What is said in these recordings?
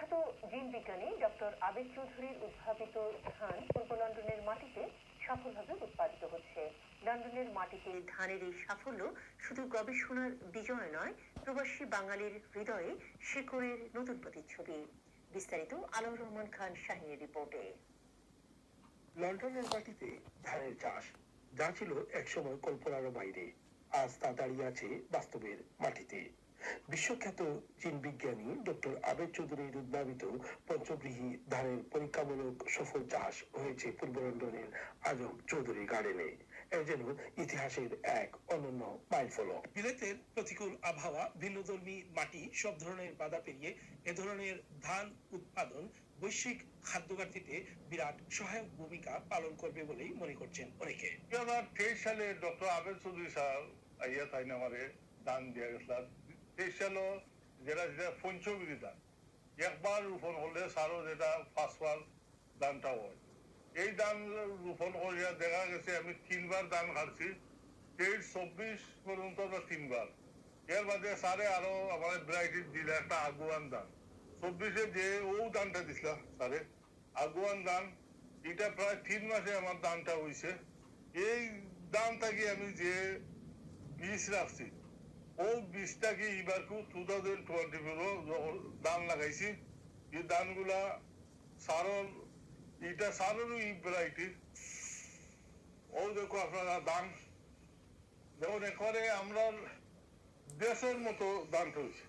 বিখ্যাত জিন বিজ্ঞানী ডক্টর আবেদ চৌধুরীর উদ্ভাবিত ধান পূর্ব লন্ডনের মাটিতে সফলভাবে উৎপাদিত হচ্ছে। লন্ডনের মাটিতে ধানের এই সাফল্য শুধু গবেষণার বিজয় নয়, প্রবাসী বাঙালির হৃদয়ে শিকড়ের নতুন প্রতিচ্ছবি। বিস্তারিত আলোর রহমান খান শাহীনের রিপোর্টে। লন্ডনের মাটিতে ধানের চাষ, যা ছিল একসময় কল্পনারও বাইরে, আজ তা দাঁড়িয়ে আছে বাস্তবের মাটিতে। বিশ্বখ্যাত জিন বিজ্ঞানী ডক্টর আবেদ চৌধুরীর উদ্ভাবিত পঞ্চব্রীহি ধানের পরীক্ষামূলক সফল চাষ হয়েছে পূর্ব লন্ডনের আজম চৌধুরী গার্ডেনে। এ যেন ইতিহাসের এক অনন্য মাইলফলক। বিলেতের প্রতিকূল আবহাওয়া, ভিন্নধর্মী মাটি, সব ধরনের বাধা পেরিয়ে এ ধরনের ধান উৎপাদন বৈশ্বিক খাদ্য ঘাটতিতে বিরাট সহায়ক ভূমিকা পালন করবে বলেই মনে করছেন অনেকে। 2023 সালে ডক্টর আবেদ চৌধুরী স্যার আইয়া তাই আমারে দান দিয়ে গেছিল। 23 সাল যেটা পঞ্চব্রীহি দান একবার রোপণ করলে সারও যেটা ফার্স্টবার দানটা হয়। এই দান রোপণ করিয়া দেখা গেছে আমি 3বার দান কাটছি। 23-24 পর্যন্ত আমরা 3বার। এর বাদে স্যারে আরো আমার ভ্যারাইটি দিলে একটা আগুয়ান দান। 24-এ যে ও দানটা দিছিল স্যারে আগুয়ান দান, এটা প্রায় 3 মাসে আমার দানটা হয়েছে। এই দান থাকি আমি যে বীজ রাখছি ও বীজটাকে এবার 2024 দান লাগাইছি। এই দানগুলা সারল, এটা সারেরও ই ভ্যারাইটি। ও দেখো আপনারা দান দেখুন, এখানে আমরা দেশের মতো দানটা হয়েছে।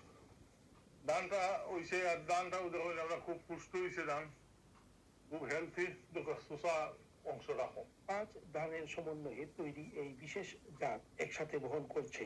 ধানটা হয়েছে আর ধানটাও দেখুন আমরা খুব পুষ্ট হয়েছে, ধান খুব হেলথি, শোষা অংশটা কম। 5 ধানের সমন্বয়ে তৈরি এই বিশেষ জাত একসাথে বহন করছে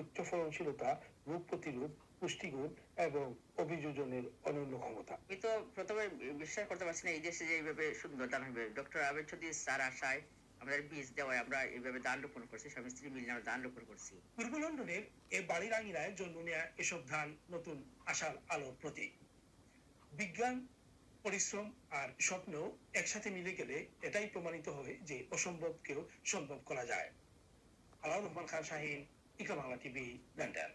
উচ্চ ফলনশীলতা, রোগ প্রতিরোধ, পুষ্টিগুণ এবং অভিযোজনের অনন্য ক্ষমতা। আমি তো প্রথমে বিশ্বাস করতে পারছি না এই দেশে যে এইভাবে সুন্দর ধান হবে। ডক্টর আবেদ চৌধুরী স্যার আশায় আমাদের বীজ দেওয়ায় আমরা এইভাবে ধান রোপণ করছি, স্বামী স্ত্রী মিলে আমরা ধান রোপণ করছি। পূর্ব লন্ডনের এ বাড়ির আঙিনায় জন্ম নেয়া এসব ধান নতুন আশার আলোর প্রতীক। বিজ্ঞান, পরিশ্রম আর স্বপ্ন একসাথে মিলে গেলে এটাই প্রমাণিত হয় যে অসম্ভবকেও সম্ভব করা যায়। আলাউর রহমান খান শাহীন, ইকরা বাংলা টিভি, লন্ডন।